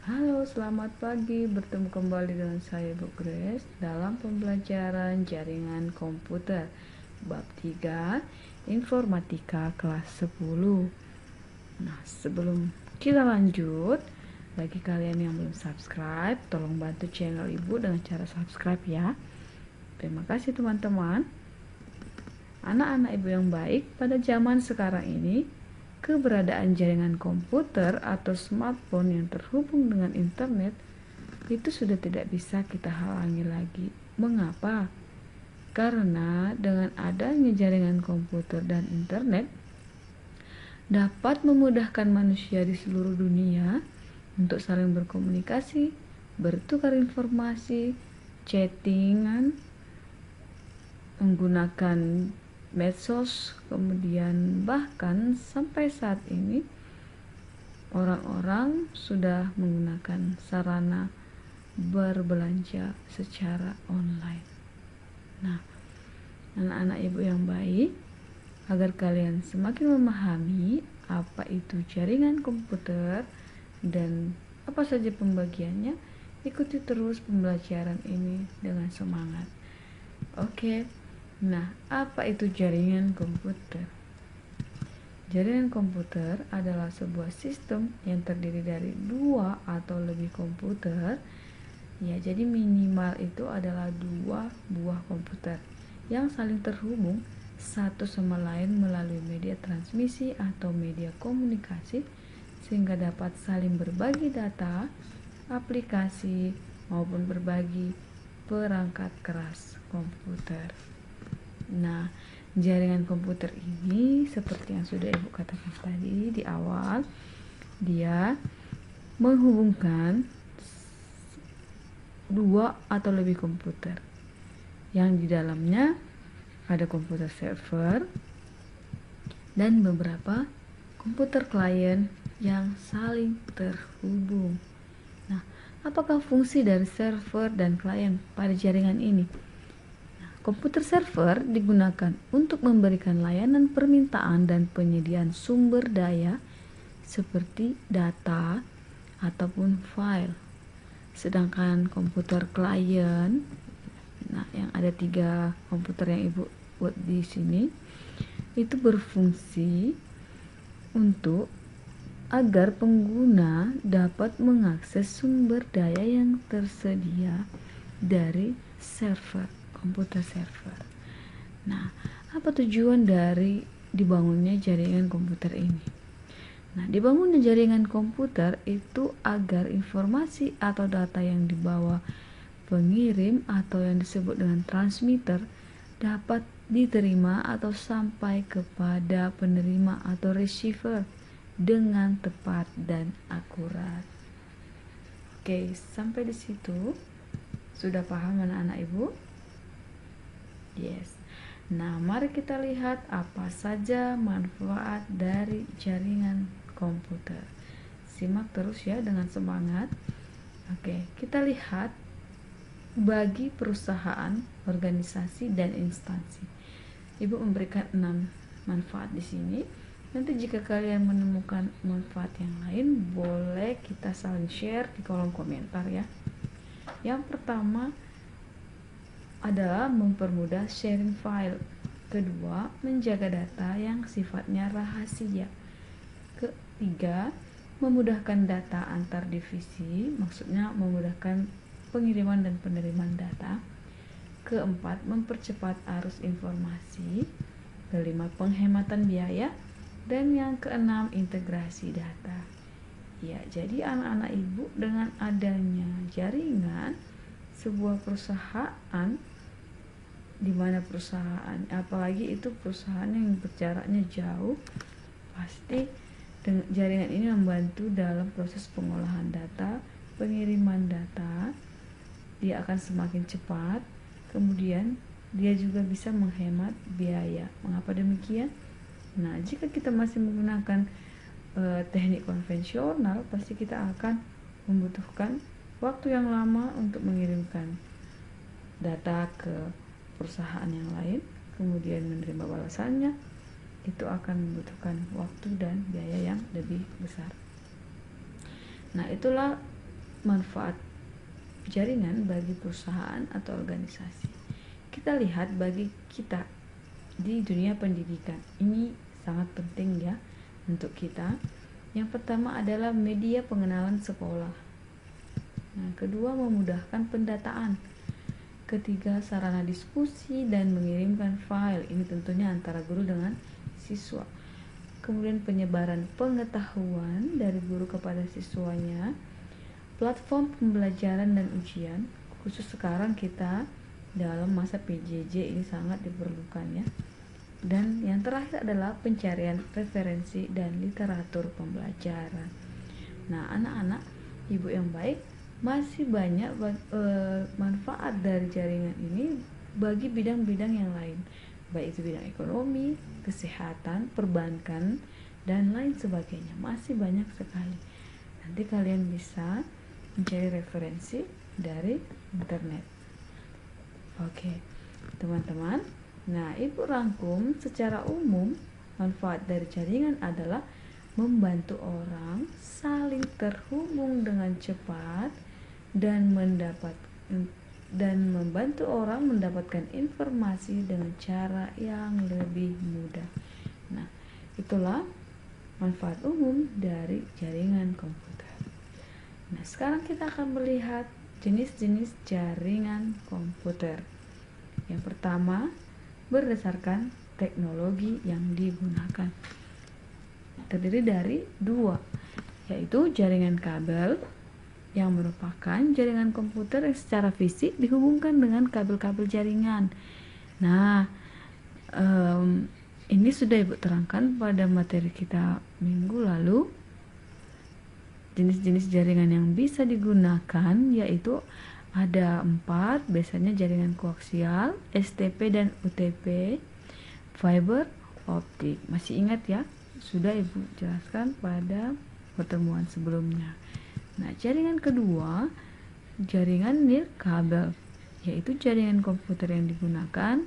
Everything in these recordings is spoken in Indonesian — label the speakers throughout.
Speaker 1: Halo, selamat pagi. Bertemu kembali dengan saya Bu Grace dalam pembelajaran jaringan komputer bab 3 Informatika kelas 10. Nah, sebelum kita lanjut, bagi kalian yang belum subscribe, tolong bantu channel Ibu dengan cara subscribe ya. Terima kasih teman-teman. Anak-anak Ibu yang baik, pada zaman sekarang ini keberadaan jaringan komputer atau smartphone yang terhubung dengan internet itu sudah tidak bisa kita halangi lagi. Mengapa? Karena dengan adanya jaringan komputer dan internet dapat memudahkan manusia di seluruh dunia untuk saling berkomunikasi, bertukar informasi, chattingan, menggunakan medsos, kemudian bahkan sampai saat ini orang-orang sudah menggunakan sarana berbelanja secara online. Nah, anak-anak Ibu yang baik, agar kalian semakin memahami apa itu jaringan komputer dan apa saja pembagiannya, ikuti terus pembelajaran ini dengan semangat. Oke. Nah, apa itu jaringan komputer? Jaringan komputer adalah sebuah sistem yang terdiri dari dua atau lebih komputer. Ya, jadi minimal itu adalah dua buah komputer yang saling terhubung satu sama lain melalui media transmisi atau media komunikasi sehingga dapat saling berbagi data, aplikasi, maupun berbagi perangkat keras komputer. Nah, jaringan komputer ini seperti yang sudah Ibu katakan tadi di awal, dia menghubungkan dua atau lebih komputer yang di dalamnya ada komputer server dan beberapa komputer klien yang saling terhubung. Nah, apakah fungsi dari server dan klien pada jaringan ini? Komputer server digunakan untuk memberikan layanan permintaan dan penyediaan sumber daya seperti data ataupun file. Sedangkan komputer klien, nah yang ada 3 komputer yang Ibu buat di sini, itu berfungsi untuk agar pengguna dapat mengakses sumber daya yang tersedia dari server. Komputer server. Nah, apa tujuan dari dibangunnya jaringan komputer ini? Nah, dibangunnya jaringan komputer itu agar informasi atau data yang dibawa pengirim atau yang disebut dengan transmitter dapat diterima atau sampai kepada penerima atau receiver dengan tepat dan akurat. Oke, sampai di situ sudah paham anak-anak Ibu? Yes. Nah, mari kita lihat apa saja manfaat dari jaringan komputer. Simak terus ya dengan semangat. Oke, kita lihat bagi perusahaan, organisasi, dan instansi. Ibu memberikan 6 manfaat di sini. Nanti jika kalian menemukan manfaat yang lain, boleh kita saling share di kolom komentar ya. Yang pertama adalah mempermudah sharing file. Kedua, menjaga data yang sifatnya rahasia. Ketiga, memudahkan data antar divisi, maksudnya memudahkan pengiriman dan penerimaan data. Keempat, mempercepat arus informasi. Kelima, penghematan biaya. Dan yang keenam, integrasi data. Ya, jadi anak-anak Ibu, dengan adanya jaringan sebuah perusahaan, di mana perusahaan, apalagi itu perusahaan yang berjaraknya jauh, pasti jaringan ini membantu dalam proses pengolahan data, pengiriman data. Dia akan semakin cepat, kemudian dia juga bisa menghemat biaya. Mengapa demikian? Nah, jika kita masih menggunakan teknik konvensional, pasti kita akan membutuhkan waktu yang lama untuk mengirimkan data ke perusahaan yang lain, kemudian menerima balasannya, itu akan membutuhkan waktu dan biaya yang lebih besar. Nah, itulah manfaat jaringan bagi perusahaan atau organisasi. Kita lihat bagi kita di dunia pendidikan. Ini sangat penting ya untuk kita. Yang pertama adalah media pengenalan sekolah. Nah, kedua memudahkan pendataan. Ketiga sarana diskusi dan mengirimkan file. Ini tentunya antara guru dengan siswa. Kemudian penyebaran pengetahuan dari guru kepada siswanya, platform pembelajaran dan ujian, khusus sekarang kita dalam masa PJJ ini sangat diperlukan ya. Dan yang terakhir adalah pencarian referensi dan literatur pembelajaran. Nah, anak-anak, ibu yang baik, masih banyak manfaat dari jaringan ini bagi bidang-bidang yang lain, baik itu bidang ekonomi, kesehatan, perbankan, dan lain sebagainya. Masih banyak sekali. Nanti kalian bisa mencari referensi dari internet. Oke, teman-teman. Nah, ibu rangkum secara umum manfaat dari jaringan adalah membantu orang saling terhubung dengan cepat dan membantu orang mendapatkan informasi dengan cara yang lebih mudah. Nah, itulah manfaat umum dari jaringan komputer. Nah, sekarang kita akan melihat jenis-jenis jaringan komputer. Yang pertama, berdasarkan teknologi yang digunakan. Terdiri dari dua, yaitu jaringan kabel yang merupakan jaringan komputer yang secara fisik dihubungkan dengan kabel-kabel jaringan. Nah, ini sudah Ibu terangkan pada materi kita minggu lalu. Jenis-jenis jaringan yang bisa digunakan yaitu ada 4, biasanya jaringan koaksial, STP dan UTP, fiber optik. Masih ingat ya? Sudah Ibu jelaskan pada pertemuan sebelumnya. Nah, jaringan kedua, jaringan nirkabel, yaitu jaringan komputer yang digunakan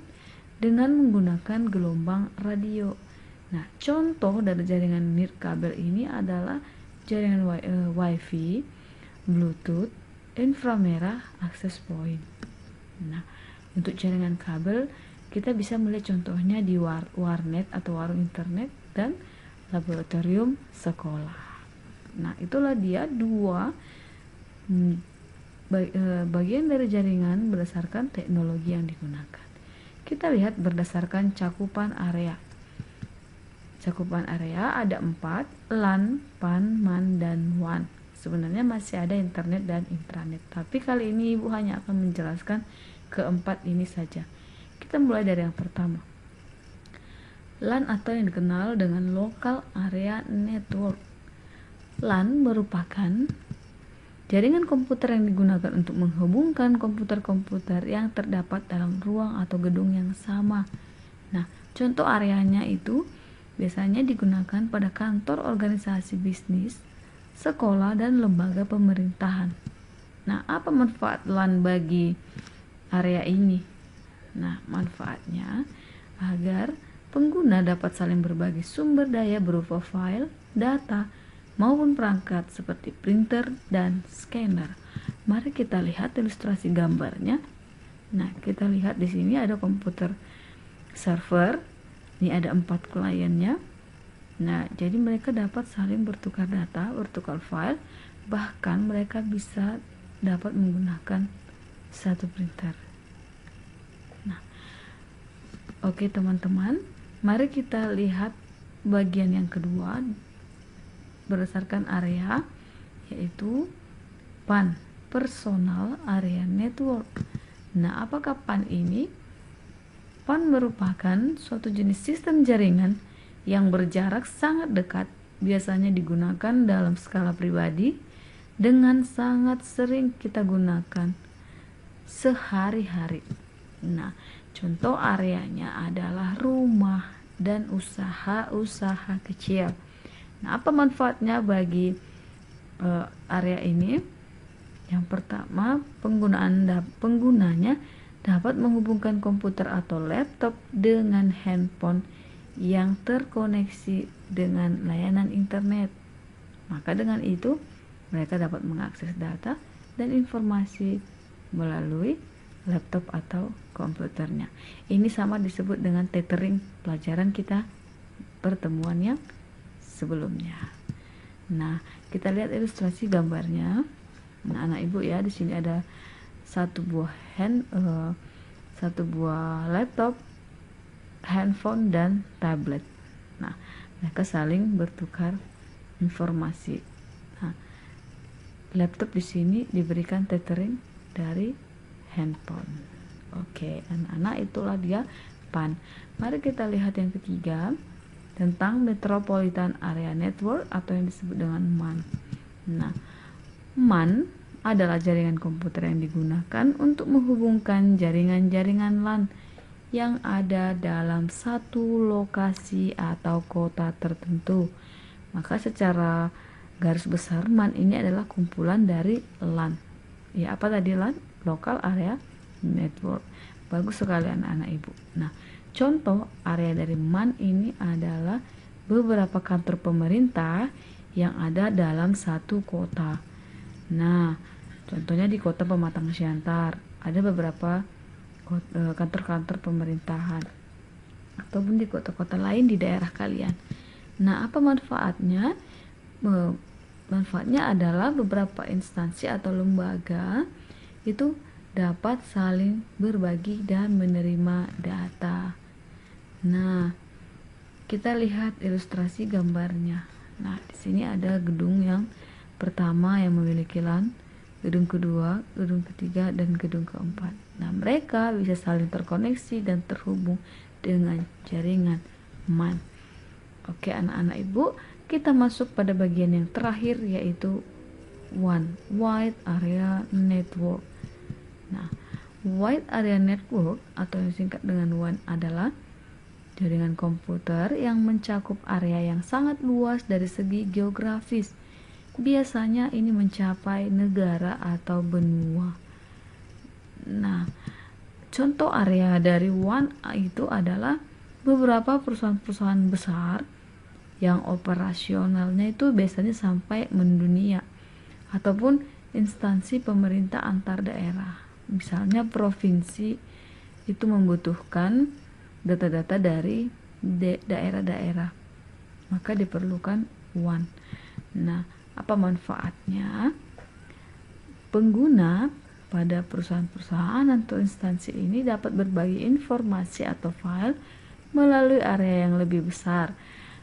Speaker 1: dengan menggunakan gelombang radio. Nah, contoh dari jaringan nirkabel ini adalah jaringan Wi-Fi, Bluetooth, inframerah, access point. Nah, untuk jaringan kabel kita bisa melihat contohnya di warnet atau warung internet dan laboratorium sekolah. Nah, itulah dia dua bagian dari jaringan berdasarkan teknologi yang digunakan. Kita lihat berdasarkan cakupan area. Cakupan area ada 4, LAN, PAN, MAN, dan WAN. Sebenarnya masih ada internet dan intranet, tapi kali ini Ibu hanya akan menjelaskan keempat ini saja. Kita mulai dari yang pertama. LAN atau yang dikenal dengan Local Area Network. LAN merupakan jaringan komputer yang digunakan untuk menghubungkan komputer-komputer yang terdapat dalam ruang atau gedung yang sama. Nah, contoh areanya itu biasanya digunakan pada kantor organisasi bisnis, sekolah, dan lembaga pemerintahan. Nah, apa manfaat LAN bagi area ini? Nah, manfaatnya agar pengguna dapat saling berbagi sumber daya berupa file, data, maupun perangkat seperti printer dan scanner. Mari kita lihat ilustrasi gambarnya. Nah, kita lihat di sini ada komputer server. Ini ada 4 kliennya. Nah, jadi mereka dapat saling bertukar data, bertukar file, bahkan mereka bisa dapat menggunakan satu printer. Nah, oke teman-teman, mari kita lihat bagian yang kedua berdasarkan area, yaitu PAN, Personal Area Network. Nah, apakah PAN ini? PAN merupakan suatu jenis sistem jaringan yang berjarak sangat dekat, biasanya digunakan dalam skala pribadi dengan sangat sering kita gunakan sehari-hari. Nah, contoh areanya adalah rumah dan usaha-usaha kecil. Nah, apa manfaatnya bagi area ini? Yang pertama, penggunanya dapat menghubungkan komputer atau laptop dengan handphone yang terkoneksi dengan layanan internet. Maka dengan itu mereka dapat mengakses data dan informasi melalui laptop atau komputernya. Ini sama disebut dengan tethering pelajaran kita pertemuan yang sebelumnya. Nah, kita lihat ilustrasi gambarnya. Nah, anak ibu ya, di sini ada satu buah laptop, handphone dan tablet. Nah, mereka saling bertukar informasi. Nah, laptop di sini diberikan tethering dari handphone. Oke, anak-anak, itulah dia PAN. Mari kita lihat yang ketiga tentang Metropolitan Area Network atau yang disebut dengan MAN. Nah, MAN adalah jaringan komputer yang digunakan untuk menghubungkan jaringan-jaringan LAN yang ada dalam satu lokasi atau kota tertentu. Maka secara garis besar MAN ini adalah kumpulan dari LAN. Ya, apa tadi LAN? Local Area Network. Bagus sekali anak-anak ibu. Nah, contoh area dari MAN ini adalah beberapa kantor pemerintah yang ada dalam satu kota. Nah, contohnya di kota Pematang Siantar ada beberapa kantor-kantor pemerintahan, ataupun di kota-kota lain di daerah kalian. Nah, apa manfaatnya? Manfaatnya adalah beberapa instansi atau lembaga itu dapat saling berbagi dan menerima data. Nah, kita lihat ilustrasi gambarnya. Nah, di sini ada gedung yang pertama yang memiliki LAN, gedung kedua, gedung ketiga, dan gedung keempat. Nah, mereka bisa saling terkoneksi dan terhubung dengan jaringan MAN. Oke, anak-anak ibu, kita masuk pada bagian yang terakhir, yaitu WAN, Wide Area Network. Nah, Wide Area Network atau yang singkat dengan WAN adalah jaringan komputer yang mencakup area yang sangat luas dari segi geografis. Biasanya ini mencapai negara atau benua. Nah, contoh area dari WAN itu adalah beberapa perusahaan-perusahaan besar yang operasionalnya itu biasanya sampai mendunia, ataupun instansi pemerintah antar daerah. Misalnya provinsi itu membutuhkan data-data dari daerah-daerah, maka diperlukan WAN. Nah, apa manfaatnya? Pengguna pada perusahaan-perusahaan atau instansi ini dapat berbagi informasi atau file melalui area yang lebih besar.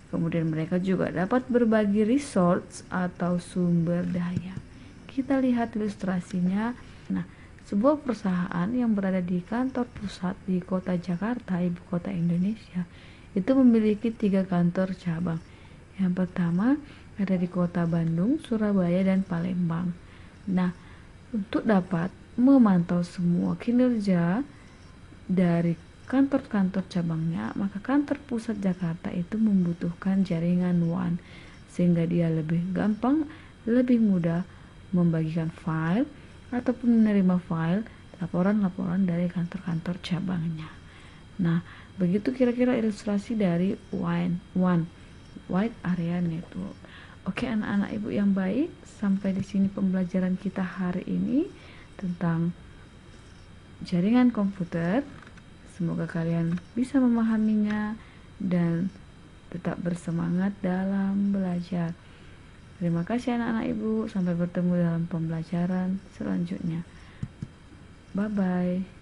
Speaker 1: Kemudian mereka juga dapat berbagi resource atau sumber daya. Kita lihat ilustrasinya. Nah, sebuah perusahaan yang berada di kantor pusat di kota Jakarta, ibu kota Indonesia, itu memiliki 3 kantor cabang. Yang pertama ada di kota Bandung, Surabaya, dan Palembang. Nah, untuk dapat memantau semua kinerja dari kantor-kantor cabangnya, maka kantor pusat Jakarta itu membutuhkan jaringan WAN, sehingga dia lebih gampang, lebih mudah membagikan file ataupun menerima file laporan-laporan dari kantor-kantor cabangnya. Nah, begitu kira-kira ilustrasi dari WAN, Wide Area Network. Oke, anak-anak ibu yang baik, sampai di sini pembelajaran kita hari ini tentang jaringan komputer. Semoga kalian bisa memahaminya dan tetap bersemangat dalam belajar. Terima kasih anak-anak ibu, sampai bertemu dalam pembelajaran selanjutnya. Bye-bye.